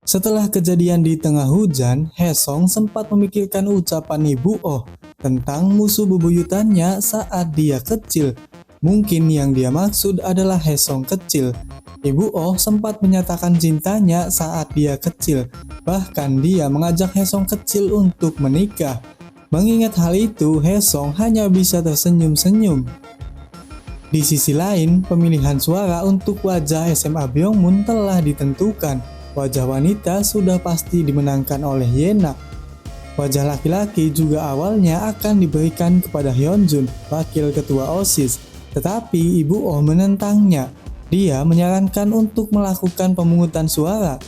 Setelah kejadian di tengah hujan, Haesong sempat memikirkan ucapan Ibu Oh tentang musuh bebuyutannya saat dia kecil. Mungkin yang dia maksud adalah Haesong kecil. Ibu Oh sempat menyatakan cintanya saat dia kecil. Bahkan dia mengajak Haesong kecil untuk menikah. Mengingat hal itu, Haesong hanya bisa tersenyum-senyum. Di sisi lain, pemilihan suara untuk wajah SMA Byungmoon telah ditentukan. Wajah wanita sudah pasti dimenangkan oleh Yena. Wajah laki-laki juga awalnya akan diberikan kepada Hyunjun, wakil ketua OSIS. Tetapi Ibu Oh menentangnya. Dia menyarankan untuk melakukan pemungutan suara.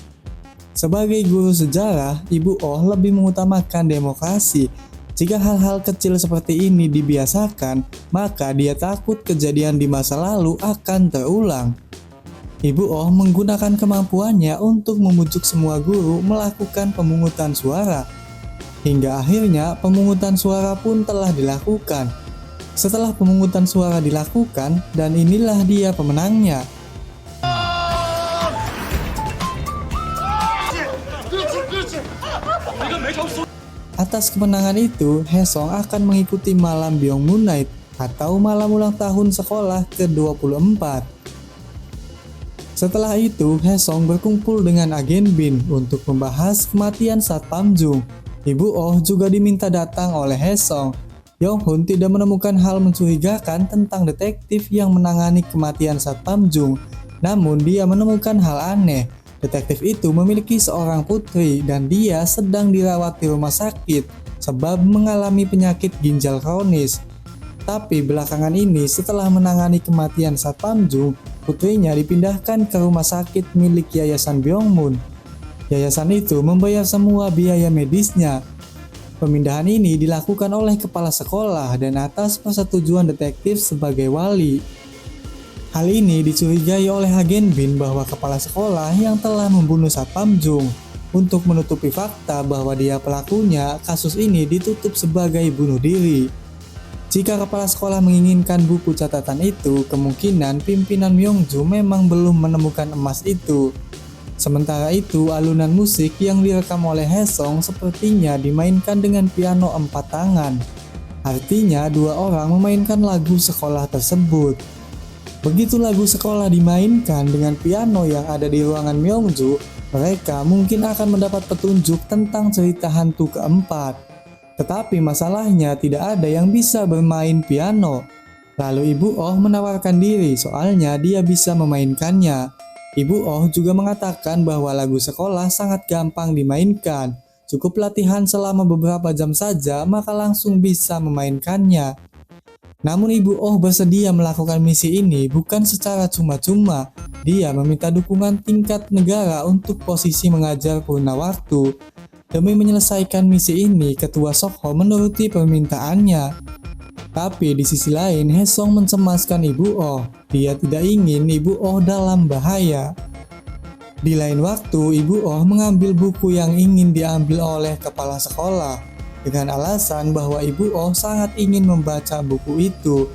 Sebagai guru sejarah, Ibu Oh lebih mengutamakan demokrasi. Jika hal-hal kecil seperti ini dibiasakan, maka dia takut kejadian di masa lalu akan terulang. Ibu Oh menggunakan kemampuannya untuk membujuk semua guru melakukan pemungutan suara. Hingga akhirnya pemungutan suara pun telah dilakukan. Setelah pemungutan suara dilakukan, dan inilah dia pemenangnya. Atas kemenangan itu, Haesong akan mengikuti malam Byungmoon Night atau malam ulang tahun sekolah ke-24. Setelah itu, Haesong berkumpul dengan agen Bin untuk membahas kematian Satpam Jung. Ibu Oh juga diminta datang oleh Haesong. Yonghun tidak menemukan hal mencurigakan tentang detektif yang menangani kematian Satpam Jung. Namun dia menemukan hal aneh. Detektif itu memiliki seorang putri dan dia sedang dirawat di rumah sakit sebab mengalami penyakit ginjal kronis. Tapi belakangan ini setelah menangani kematian Satpam Jung, putrinya dipindahkan ke rumah sakit milik Yayasan Byungmoon. Yayasan itu membayar semua biaya medisnya. Pemindahan ini dilakukan oleh kepala sekolah dan atas persetujuan detektif sebagai wali. Hal ini dicurigai oleh agen Bin bahwa kepala sekolah yang telah membunuh Satpam Jung. Untuk menutupi fakta bahwa dia pelakunya, kasus ini ditutup sebagai bunuh diri. Jika kepala sekolah menginginkan buku catatan itu, kemungkinan pimpinan Myeongju memang belum menemukan emas itu. Sementara itu, alunan musik yang direkam oleh Haesong sepertinya dimainkan dengan piano 4 tangan. Artinya, 2 orang memainkan lagu sekolah tersebut. Begitu lagu sekolah dimainkan dengan piano yang ada di ruangan Myeongju, mereka mungkin akan mendapat petunjuk tentang cerita hantu keempat. Tetapi masalahnya tidak ada yang bisa bermain piano. Lalu Ibu Oh menawarkan diri soalnya dia bisa memainkannya. Ibu Oh juga mengatakan bahwa lagu sekolah sangat gampang dimainkan. Cukup latihan selama beberapa jam saja maka langsung bisa memainkannya. Namun Ibu Oh bersedia melakukan misi ini bukan secara cuma-cuma. Dia meminta dukungan tingkat negara untuk posisi mengajar purna waktu. Demi menyelesaikan misi ini, Ketua Sokho menuruti permintaannya. Tapi di sisi lain, Haesong mencemaskan Ibu Oh. Dia tidak ingin Ibu Oh dalam bahaya. Di lain waktu, Ibu Oh mengambil buku yang ingin diambil oleh kepala sekolah dengan alasan bahwa Ibu Oh sangat ingin membaca buku itu.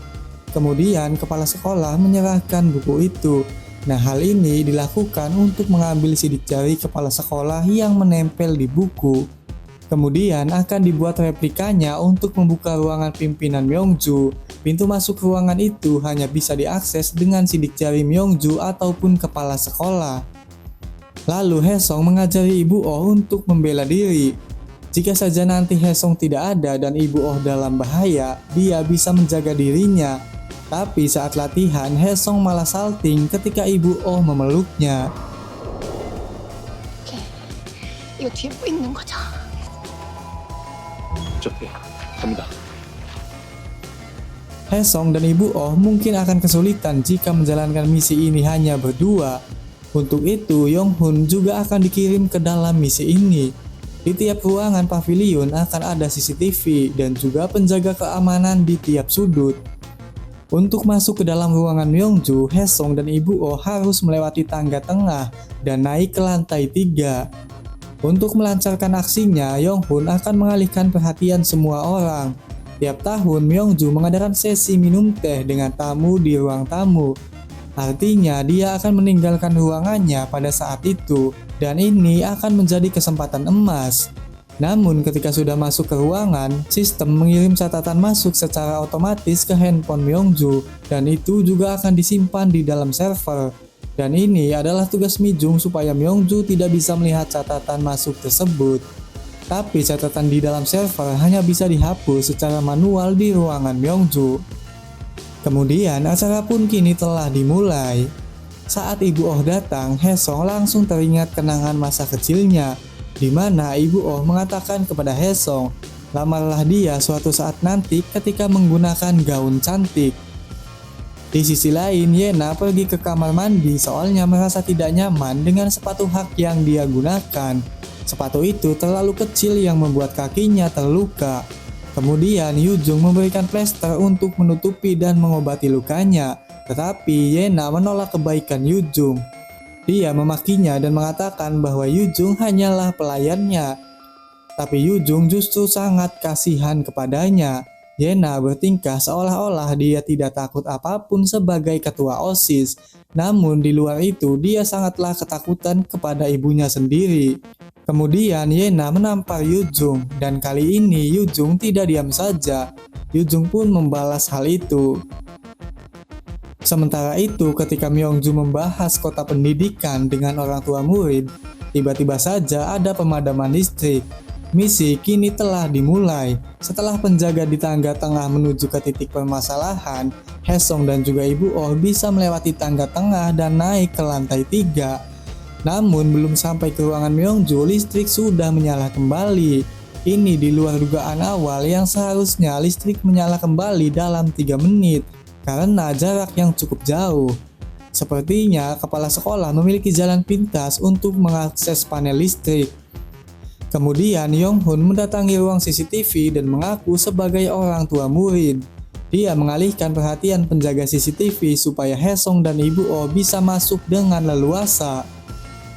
Kemudian kepala sekolah menyerahkan buku itu. Nah, hal ini dilakukan untuk mengambil sidik jari kepala sekolah yang menempel di buku. Kemudian akan dibuat replikanya untuk membuka ruangan pimpinan Myeongju. Pintu masuk ruangan itu hanya bisa diakses dengan sidik jari Myeongju ataupun kepala sekolah. Lalu Haesong mengajari Ibu Oh untuk membela diri. Jika saja nanti Haesong tidak ada dan Ibu Oh dalam bahaya, dia bisa menjaga dirinya. Tapi saat latihan, Haesong malah salting ketika Ibu Oh memeluknya. 오케이. 이거 뒤에 뭐 있는 거죠? 갑니다. Haesong dan Ibu Oh mungkin akan kesulitan jika menjalankan misi ini hanya berdua. Untuk itu, Yonghun juga akan dikirim ke dalam misi ini. Di tiap ruangan pavilion akan ada CCTV dan juga penjaga keamanan di tiap sudut. Untuk masuk ke dalam ruangan Myeongju, Haesong dan Ibu Oh harus melewati tangga tengah dan naik ke lantai 3. Untuk melancarkan aksinya, Yonghun akan mengalihkan perhatian semua orang. Tiap tahun, Myeongju mengadakan sesi minum teh dengan tamu di ruang tamu. Artinya dia akan meninggalkan ruangannya pada saat itu dan ini akan menjadi kesempatan emas. Namun ketika sudah masuk ke ruangan, sistem mengirim catatan masuk secara otomatis ke handphone Myongju dan itu juga akan disimpan di dalam server. Dan ini adalah tugas Mi Jung supaya Myongju tidak bisa melihat catatan masuk tersebut. Tapi catatan di dalam server hanya bisa dihapus secara manual di ruangan Myongju. Kemudian acara pun kini telah dimulai. Saat Ibu Oh datang, Haesong langsung teringat kenangan masa kecilnya, di mana Ibu Oh mengatakan kepada Haesong, lamarlah dia suatu saat nanti ketika menggunakan gaun cantik. Di sisi lain, Yena pergi ke kamar mandi soalnya merasa tidak nyaman dengan sepatu hak yang dia gunakan. Sepatu itu terlalu kecil yang membuat kakinya terluka. Kemudian Yujung memberikan plester untuk menutupi dan mengobati lukanya, tetapi Yena menolak kebaikan Yujung. Dia memakinya dan mengatakan bahwa Yujung hanyalah pelayannya. Tapi Yujung justru sangat kasihan kepadanya. Yena bertingkah seolah-olah dia tidak takut apapun sebagai ketua OSIS. Namun di luar itu dia sangatlah ketakutan kepada ibunya sendiri. Kemudian Yena menampar Yujung dan kali ini Yujung tidak diam saja. Yujung pun membalas hal itu. Sementara itu ketika Myongju membahas kota pendidikan dengan orang tua murid, tiba-tiba saja ada pemadaman listrik. Misi kini telah dimulai. Setelah penjaga di tangga tengah menuju ke titik permasalahan, Haesong dan juga Ibu Oh bisa melewati tangga tengah dan naik ke lantai 3. Namun belum sampai ke ruangan Myongju, listrik sudah menyala kembali. Ini di luar dugaan awal yang seharusnya listrik menyala kembali dalam 3 menit karena jarak yang cukup jauh. Sepertinya kepala sekolah memiliki jalan pintas untuk mengakses panel listrik. Kemudian Yonghun mendatangi ruang CCTV dan mengaku sebagai orang tua murid. Dia mengalihkan perhatian penjaga CCTV supaya Haesong dan Ibu Oh bisa masuk dengan leluasa.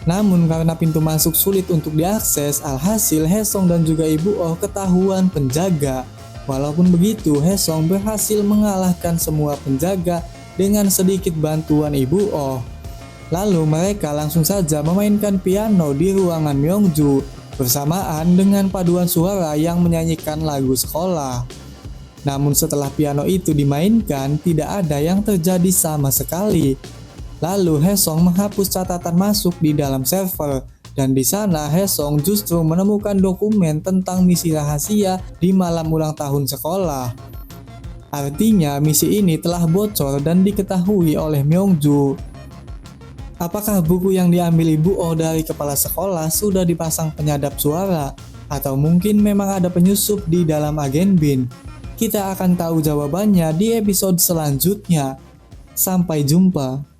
Namun karena pintu masuk sulit untuk diakses, alhasil Haesong dan juga Ibu Oh ketahuan penjaga. Walaupun begitu, Haesong berhasil mengalahkan semua penjaga dengan sedikit bantuan Ibu Oh. Lalu mereka langsung saja memainkan piano di ruangan Myongju bersamaan dengan paduan suara yang menyanyikan lagu sekolah. Namun setelah piano itu dimainkan, tidak ada yang terjadi sama sekali. Lalu Haesong menghapus catatan masuk di dalam server dan di sana Haesong justru menemukan dokumen tentang misi rahasia di malam ulang tahun sekolah. Artinya misi ini telah bocor dan diketahui oleh Myongju. Apakah buku yang diambil Ibu Oh dari kepala sekolah sudah dipasang penyadap suara? Atau mungkin memang ada penyusup di dalam agen Bin? Kita akan tahu jawabannya di episode selanjutnya. Sampai jumpa.